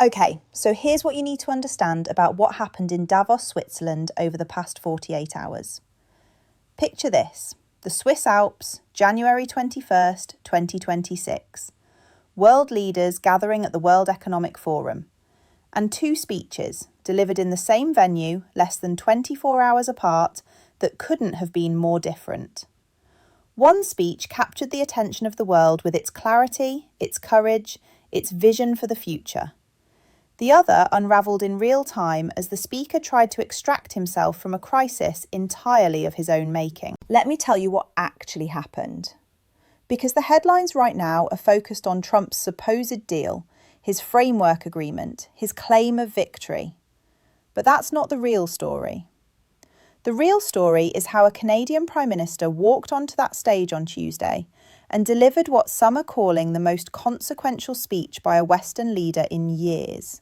Okay, so here's what you need to understand about what happened in Davos, Switzerland over the past 48 hours. Picture this, the Swiss Alps, January 21st, 2026. World leaders gathering at the World Economic Forum. And two speeches, delivered in the same venue, less than 24 hours apart, that couldn't have been more different. One speech captured the attention of the world with its clarity, its courage, its vision for the future. The other unravelled in real time as the speaker tried to extract himself from a crisis entirely of his own making. Let me tell you what actually happened. Because the headlines right now are focused on Trump's supposed deal, his framework agreement, his claim of victory. But that's not the real story. The real story is how a Canadian Prime Minister walked onto that stage on Tuesday and delivered what some are calling the most consequential speech by a Western leader in years.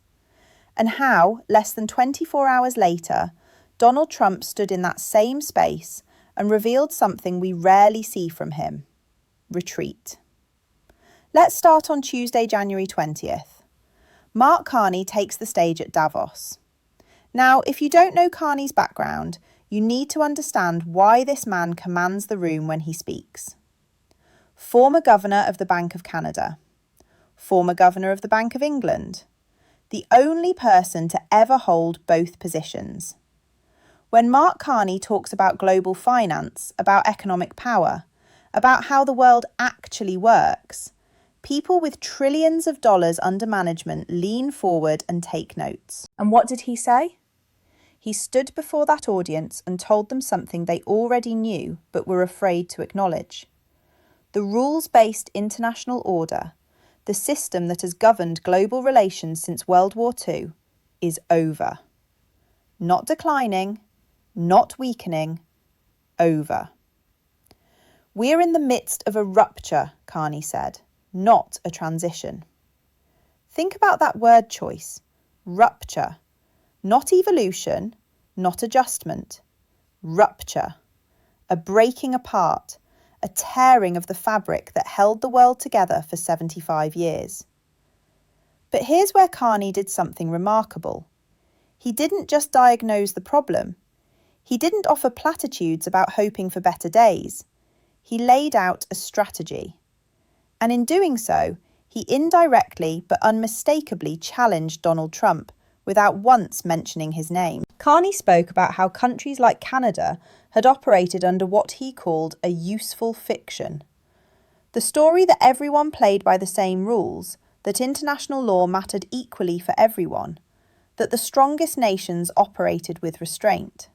And how, less than 24 hours later, Donald Trump stood in that same space and revealed something we rarely see from him: retreat. Let's start on Tuesday, January 20th. Mark Carney takes the stage at Davos. Now, if you don't know Carney's background, you need to understand why this man commands the room when he speaks. Former Governor of the Bank of Canada. Former Governor of the Bank of England. The only person to ever hold both positions. When Mark Carney talks about global finance, about economic power, about how the world actually works, people with trillions of dollars under management lean forward and take notes. And what did he say? He stood before that audience and told them something they already knew but were afraid to acknowledge. The rules-based international order, the system that has governed global relations since World War II, is over. Not declining, not weakening, over. We're in the midst of a rupture, Carney said, not a transition. Think about that word choice, rupture. Not evolution, not adjustment. Rupture. A breaking apart, a tearing of the fabric that held the world together for 75 years. But here's where Carney did something remarkable. He didn't just diagnose the problem. He didn't offer platitudes about hoping for better days. He laid out a strategy. And in doing so, he indirectly but unmistakably challenged Donald Trump without once mentioning his name. Carney spoke about how countries like Canada had operated under what he called a useful fiction. The story that everyone played by the same rules, that international law mattered equally for everyone, that the strongest nations operated with restraint.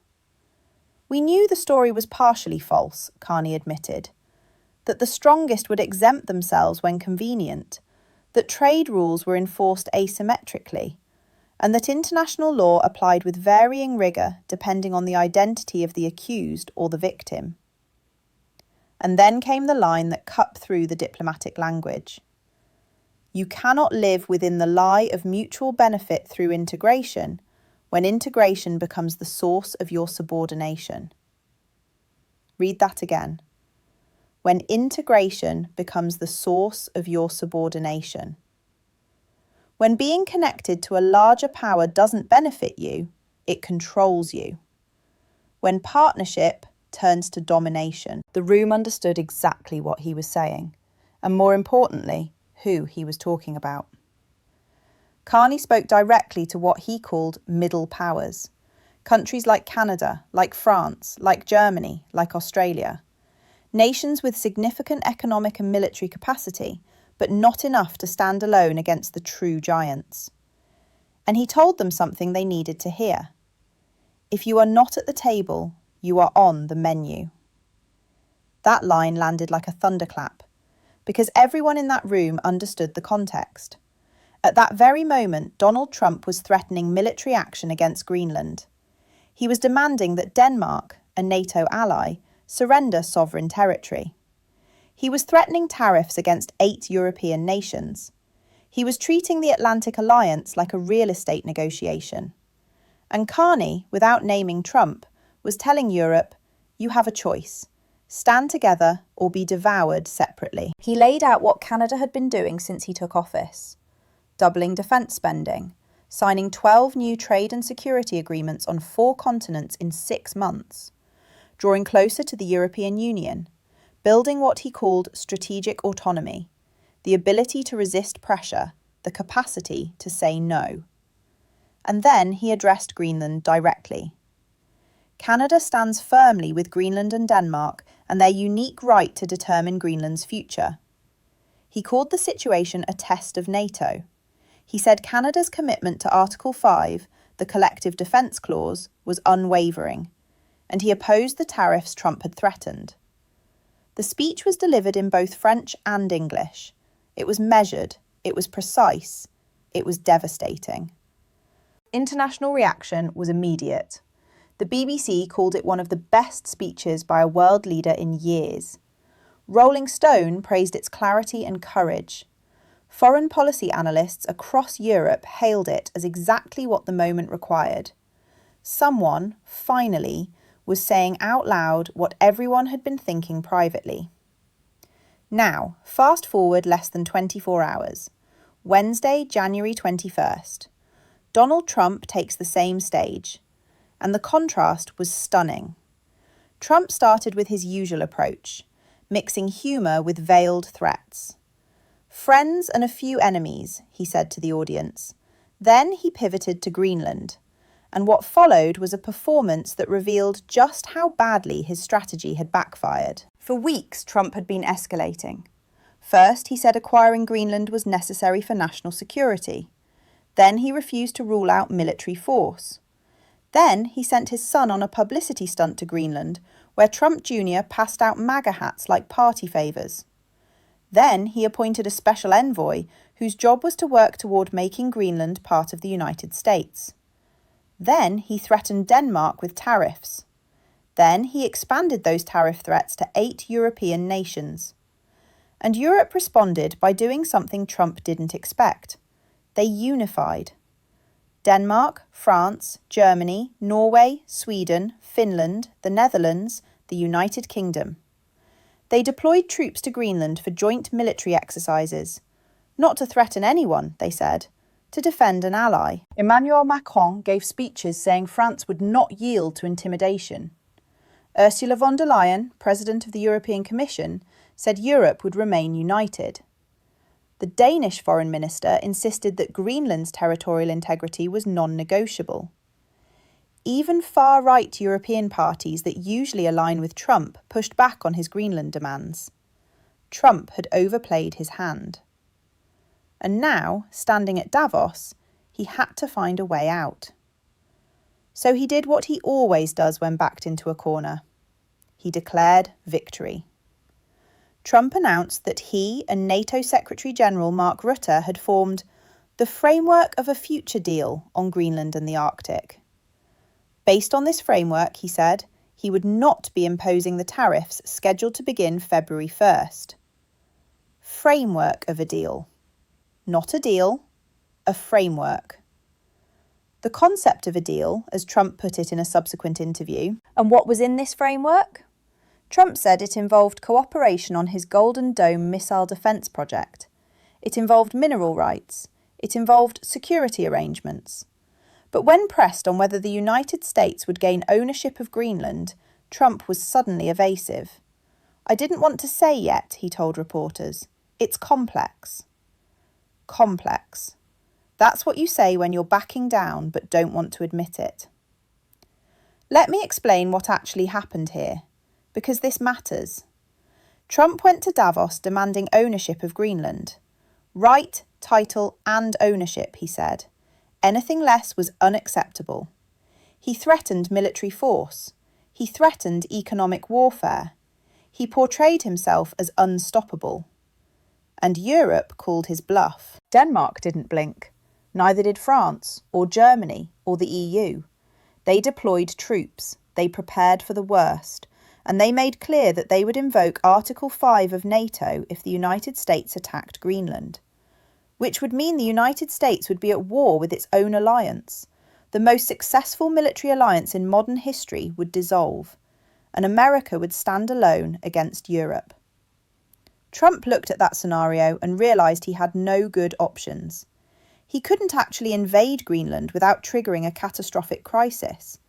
We knew the story was partially false, Carney admitted, that the strongest would exempt themselves when convenient, that trade rules were enforced asymmetrically, and that international law applied with varying rigour depending on the identity of the accused or the victim. And then came the line that cut through the diplomatic language. You cannot live within the lie of mutual benefit through integration when integration becomes the source of your subordination. Read that again. When integration becomes the source of your subordination. When being connected to a larger power doesn't benefit you, it controls you. When partnership turns to domination. The room understood exactly what he was saying, and more importantly, who he was talking about. Carney spoke directly to what he called middle powers. Countries like Canada, like France, like Germany, like Australia. Nations with significant economic and military capacity, but not enough to stand alone against the true giants. And he told them something they needed to hear. If you are not at the table, you are on the menu. That line landed like a thunderclap, because everyone in that room understood the context. At that very moment, Donald Trump was threatening military action against Greenland. He was demanding that Denmark, a NATO ally, surrender sovereign territory. He was threatening tariffs against 8 European nations. He was treating the Atlantic Alliance like a real estate negotiation. And Carney, without naming Trump, was telling Europe, you have a choice. Stand together or be devoured separately. He laid out what Canada had been doing since he took office. doubling defence spending, signing 12 new trade and security agreements on 4 continents in 6 months, drawing closer to the European Union, building what he called strategic autonomy, the ability to resist pressure, the capacity to say no. And then he addressed Greenland directly. Canada stands firmly with Greenland and Denmark and their unique right to determine Greenland's future. He called the situation a test of NATO. He said Canada's commitment to Article 5, the Collective Defence Clause, was unwavering, and he opposed the tariffs Trump had threatened. The speech was delivered in both French and English. It was measured, it was precise, it was devastating. International reaction was immediate. The BBC called it one of the best speeches by a world leader in years. Rolling Stone praised its clarity and courage. Foreign policy analysts across Europe hailed it as exactly what the moment required. Someone, finally, was saying out loud what everyone had been thinking privately. Now, fast forward less than 24 hours. Wednesday, January 21st. Donald Trump takes the same stage. And the contrast was stunning. Trump started with his usual approach, mixing humour with veiled threats. Friends and a few enemies, he said to the audience. Then he pivoted to Greenland, and what followed was a performance that revealed just how badly his strategy had backfired. For weeks, Trump had been escalating. First, he said acquiring Greenland was necessary for national security. Then he refused to rule out military force. Then he sent his son on a publicity stunt to Greenland, where Trump Jr. passed out MAGA hats like party favours. Then he appointed a special envoy whose job was to work toward making Greenland part of the United States. Then he threatened Denmark with tariffs. Then he expanded those tariff threats to 8 European nations. And Europe responded by doing something Trump didn't expect. They unified. Denmark, France, Germany, Norway, Sweden, Finland, the Netherlands, the United Kingdom. They deployed troops to Greenland for joint military exercises. Not to threaten anyone, they said, to defend an ally. Emmanuel Macron gave speeches saying France would not yield to intimidation. Ursula von der Leyen, President of the European Commission, said Europe would remain united. The Danish Foreign Minister insisted that Greenland's territorial integrity was non-negotiable. Even far-right European parties that usually align with Trump pushed back on his Greenland demands. Trump had overplayed his hand. And now, standing at Davos, he had to find a way out. So he did what he always does when backed into a corner. He declared victory. Trump announced that he and NATO Secretary-General Mark Rutte had formed the framework of a future deal on Greenland and the Arctic. Based on this framework, he said, he would not be imposing the tariffs scheduled to begin February 1st. Framework of a deal. Not a deal, a framework. The concept of a deal, as Trump put it in a subsequent interview. And what was in this framework? Trump said it involved cooperation on his Golden Dome missile defence project. It involved mineral rights. It involved security arrangements. But when pressed on whether the United States would gain ownership of Greenland, Trump was suddenly evasive. I didn't want to say yet, he told reporters. It's complex. Complex. That's what you say when you're backing down but don't want to admit it. Let me explain what actually happened here, because this matters. Trump went to Davos demanding ownership of Greenland. Right, title and ownership, he said. Anything less was unacceptable. He threatened military force. He threatened economic warfare. He portrayed himself as unstoppable. And Europe called his bluff. Denmark didn't blink. Neither did France, or Germany, or the EU. They deployed troops. They prepared for the worst. And they made clear that they would invoke Article 5 of NATO if the United States attacked Greenland. Which would mean the United States would be at war with its own alliance. The most successful military alliance in modern history would dissolve, and America would stand alone against Europe. Trump looked at that scenario and realised he had no good options. He couldn't actually invade Greenland without triggering a catastrophic crisis.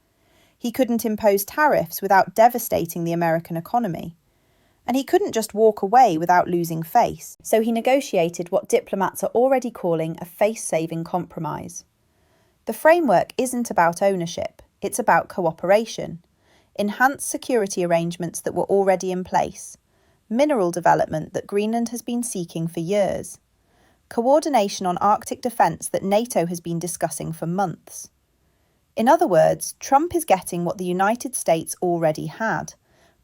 He couldn't impose tariffs without devastating the American economy. And he couldn't just walk away without losing face. So he negotiated what diplomats are already calling a face-saving compromise. The framework isn't about ownership, it's about cooperation. Enhanced security arrangements that were already in place. Mineral development that Greenland has been seeking for years. Coordination on Arctic defence that NATO has been discussing for months. In other words, Trump is getting what the United States already had,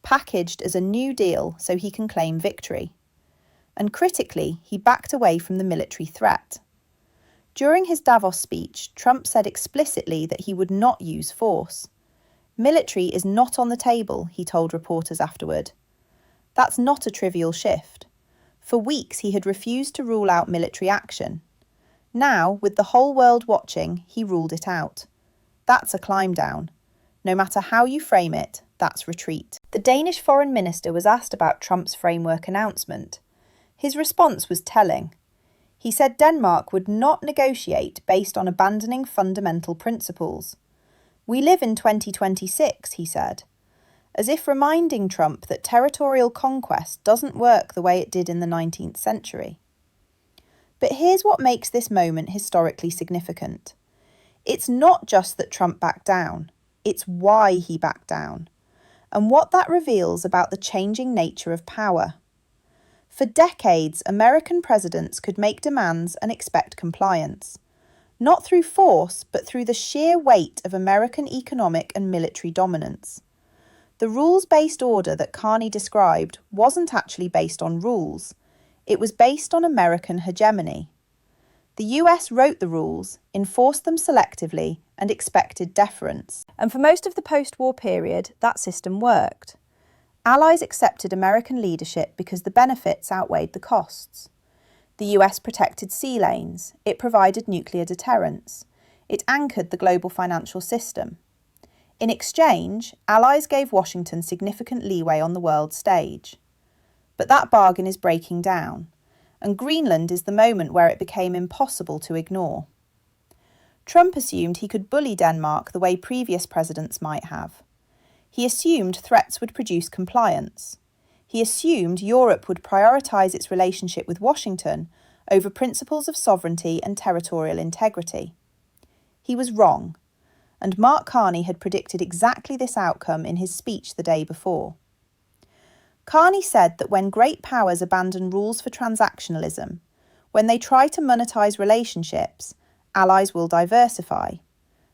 packaged as a new deal so he can claim victory. And critically, he backed away from the military threat. During his Davos speech, Trump said explicitly that he would not use force. Military is not on the table, he told reporters afterward. That's not a trivial shift. For weeks he had refused to rule out military action. Now, with the whole world watching, he ruled it out. That's a climb down. No matter how you frame it, that's retreat. The Danish foreign minister was asked about Trump's framework announcement. His response was telling. He said Denmark would not negotiate based on abandoning fundamental principles. We live in 2026, he said, as if reminding Trump that territorial conquest doesn't work the way it did in the 19th century. But here's what makes this moment historically significant. It's not just that Trump backed down, it's why he backed down, and what that reveals about the changing nature of power. For decades, American presidents could make demands and expect compliance, not through force, but through the sheer weight of American economic and military dominance. The rules-based order that Carney described wasn't actually based on rules, it was based on American hegemony. The US wrote the rules, enforced them selectively, and expected deference. And for most of the post-war period, that system worked. Allies accepted American leadership because the benefits outweighed the costs. The US protected sea lanes, it provided nuclear deterrence, it anchored the global financial system. In exchange, Allies gave Washington significant leeway on the world stage. But that bargain is breaking down, and Greenland is the moment where it became impossible to ignore. Trump assumed he could bully Denmark the way previous presidents might have. He assumed threats would produce compliance. He assumed Europe would prioritise its relationship with Washington over principles of sovereignty and territorial integrity. He was wrong, and Mark Carney had predicted exactly this outcome in his speech the day before. Carney said that when great powers abandon rules for transactionalism, when they try to monetize relationships, allies will diversify.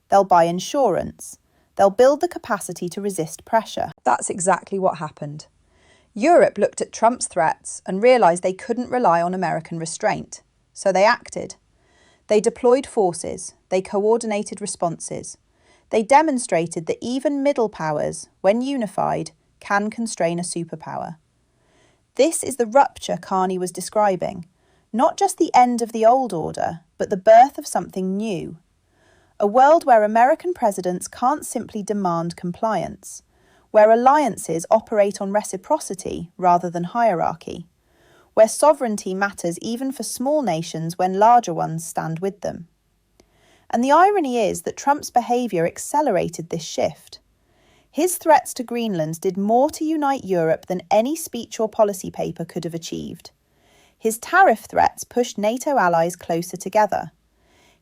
They'll buy insurance. They'll build the capacity to resist pressure. That's exactly what happened. Europe looked at Trump's threats and realised they couldn't rely on American restraint, so they acted. They deployed forces, they coordinated responses. They demonstrated that even middle powers, when unified, can constrain a superpower. This is the rupture Carney was describing, not just the end of the old order, but the birth of something new. A world where American presidents can't simply demand compliance, where alliances operate on reciprocity rather than hierarchy, where sovereignty matters even for small nations when larger ones stand with them. And the irony is that Trump's behaviour accelerated this shift. His threats to Greenland did more to unite Europe than any speech or policy paper could have achieved. His tariff threats pushed NATO allies closer together.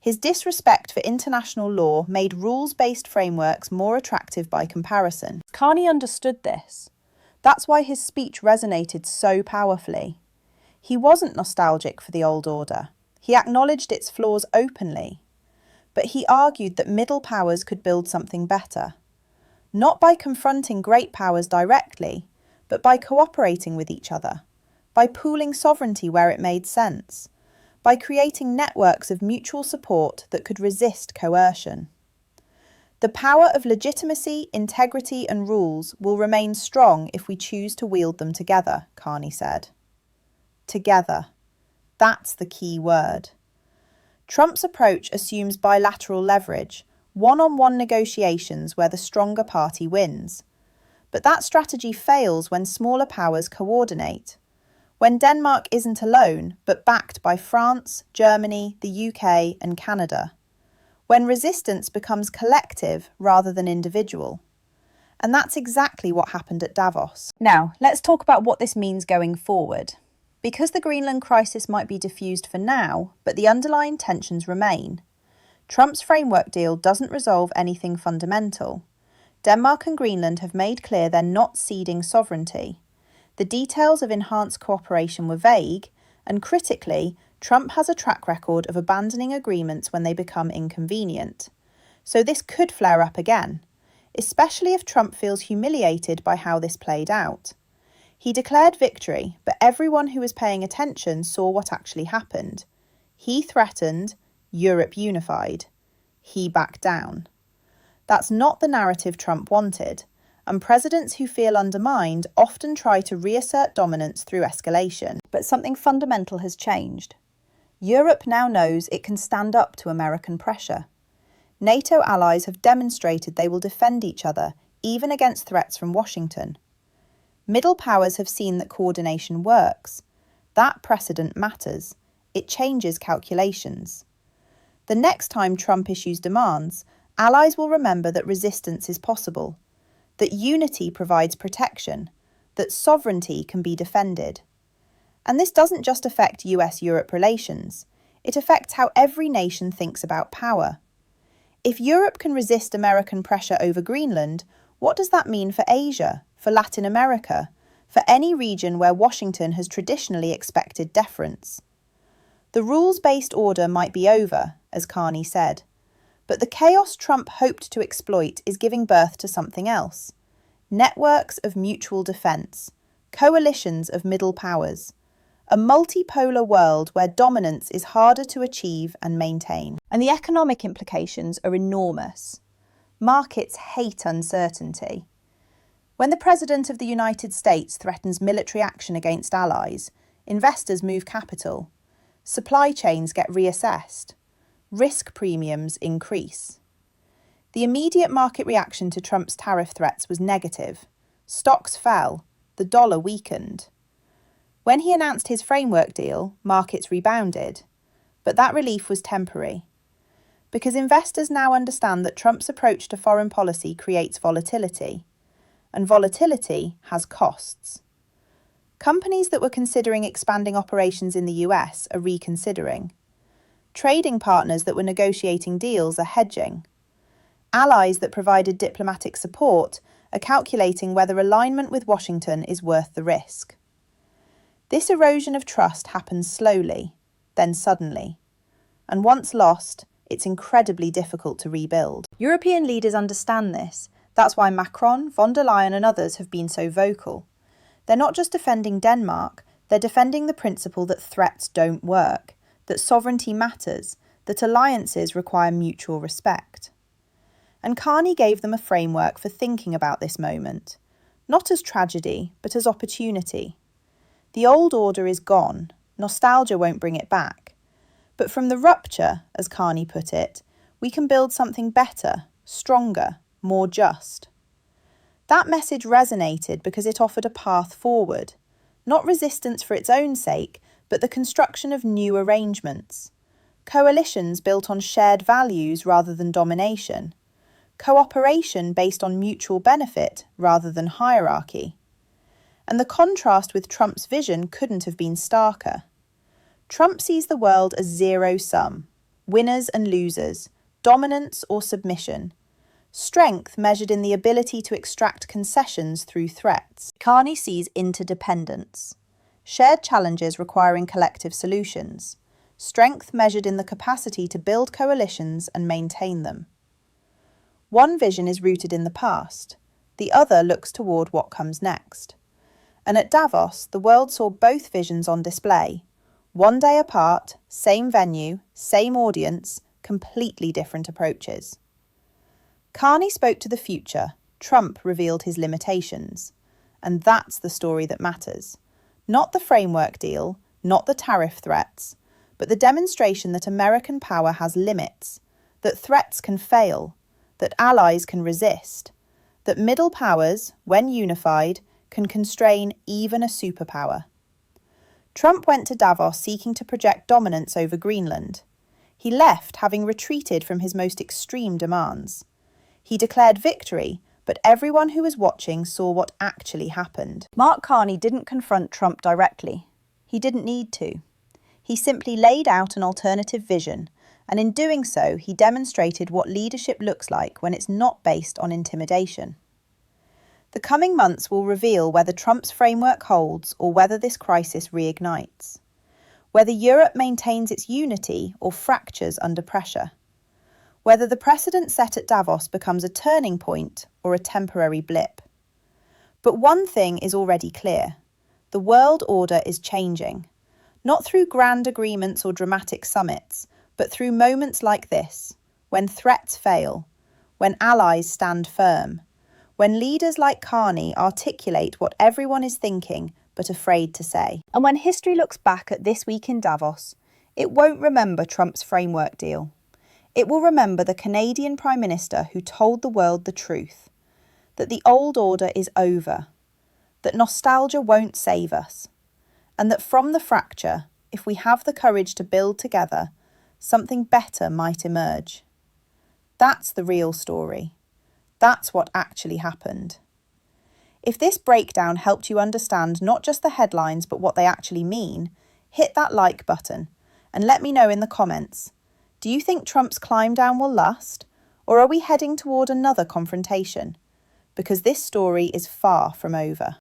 His disrespect for international law made rules-based frameworks more attractive by comparison. Carney understood this. That's why his speech resonated so powerfully. He wasn't nostalgic for the old order. He acknowledged its flaws openly. But he argued that middle powers could build something better. Not by confronting great powers directly, but by cooperating with each other, by pooling sovereignty where it made sense, by creating networks of mutual support that could resist coercion. The power of legitimacy, integrity and rules will remain strong if we choose to wield them together, Carney said. Together. That's the key word. Trump's approach assumes bilateral leverage, one-on-one negotiations where the stronger party wins. But that strategy fails when smaller powers coordinate. when Denmark isn't alone, but backed by France, Germany, the UK, and Canada, when resistance becomes collective rather than individual. And that's exactly what happened at Davos. Now, let's talk about what this means going forward. Because the Greenland crisis might be diffused for now, but the underlying tensions remain. Trump's framework deal doesn't resolve anything fundamental. Denmark and Greenland have made clear they're not ceding sovereignty. The details of enhanced cooperation were vague, and critically, Trump has a track record of abandoning agreements when they become inconvenient. So this could flare up again, especially if Trump feels humiliated by how this played out. He declared victory, but everyone who was paying attention saw what actually happened. He threatened, Europe unified. He backed down. That's not the narrative Trump wanted, and presidents who feel undermined often try to reassert dominance through escalation. But something fundamental has changed. Europe now knows it can stand up to American pressure. NATO allies have demonstrated they will defend each other, even against threats from Washington. Middle powers have seen that coordination works. That precedent matters. It changes calculations. The next time Trump issues demands, allies will remember that resistance is possible, that unity provides protection, that sovereignty can be defended. And this doesn't just affect US-Europe relations. It affects how every nation thinks about power. If Europe can resist American pressure over Greenland, what does that mean for Asia, for Latin America, for any region where Washington has traditionally expected deference? The rules-based order might be over, as Carney said, but the chaos Trump hoped to exploit is giving birth to something else. Networks of mutual defence, coalitions of middle powers, a multipolar world where dominance is harder to achieve and maintain. And the economic implications are enormous. Markets hate uncertainty. When the President of the United States threatens military action against allies, investors move capital. Supply chains get reassessed. Risk premiums increase. The immediate market reaction to Trump's tariff threats was negative. Stocks fell. The dollar weakened. When he announced his framework deal, markets rebounded. But that relief was temporary. Because investors now understand that Trump's approach to foreign policy creates volatility. And volatility has costs. Companies that were considering expanding operations in the US are reconsidering. Trading partners that were negotiating deals are hedging. Allies that provided diplomatic support are calculating whether alignment with Washington is worth the risk. This erosion of trust happens slowly, then suddenly. And once lost, it's incredibly difficult to rebuild. European leaders understand this. That's why Macron, von der Leyen and others have been so vocal. They're not just defending Denmark, they're defending the principle that threats don't work, that sovereignty matters, that alliances require mutual respect. And Carney gave them a framework for thinking about this moment, not as tragedy, but as opportunity. The old order is gone, nostalgia won't bring it back. But from the rupture, as Carney put it, we can build something better, stronger, more just. That message resonated because it offered a path forward, not resistance for its own sake, but the construction of new arrangements. Coalitions built on shared values rather than domination. Cooperation based on mutual benefit rather than hierarchy. And the contrast with Trump's vision couldn't have been starker. Trump sees the world as zero-sum, winners and losers, dominance or submission, strength measured in the ability to extract concessions through threats. Carney sees interdependence, shared challenges requiring collective solutions, strength measured in the capacity to build coalitions and maintain them. One vision is rooted in the past, the other looks toward what comes next. And at Davos, the world saw both visions on display. One day apart, same venue, same audience, completely different approaches. Carney spoke to the future, Trump revealed his limitations. And that's the story that matters. Not the framework deal, not the tariff threats, but the demonstration that American power has limits, that threats can fail, that allies can resist, that middle powers, when unified, can constrain even a superpower. Trump went to Davos seeking to project dominance over Greenland. He left having retreated from his most extreme demands. He declared victory, but everyone who was watching saw what actually happened. Mark Carney didn't confront Trump directly. He didn't need to. He simply laid out an alternative vision, and in doing so, he demonstrated what leadership looks like when it's not based on intimidation. The coming months will reveal whether Trump's framework holds or whether this crisis reignites, whether Europe maintains its unity or fractures under pressure, whether the precedent set at Davos becomes a turning point or a temporary blip. But one thing is already clear: the world order is changing, not through grand agreements or dramatic summits, but through moments like this, when threats fail, when allies stand firm, when leaders like Carney articulate what everyone is thinking but afraid to say. And when history looks back at this week in Davos, it won't remember Trump's framework deal. It will remember the Canadian Prime Minister who told the world the truth, that the old order is over, that nostalgia won't save us, and that from the fracture, if we have the courage to build together, something better might emerge. That's the real story. That's what actually happened. If this breakdown helped you understand not just the headlines but what they actually mean, hit that like button and let me know in the comments. Do you think Trump's climb down will last, or are we heading toward another confrontation? Because this story is far from over.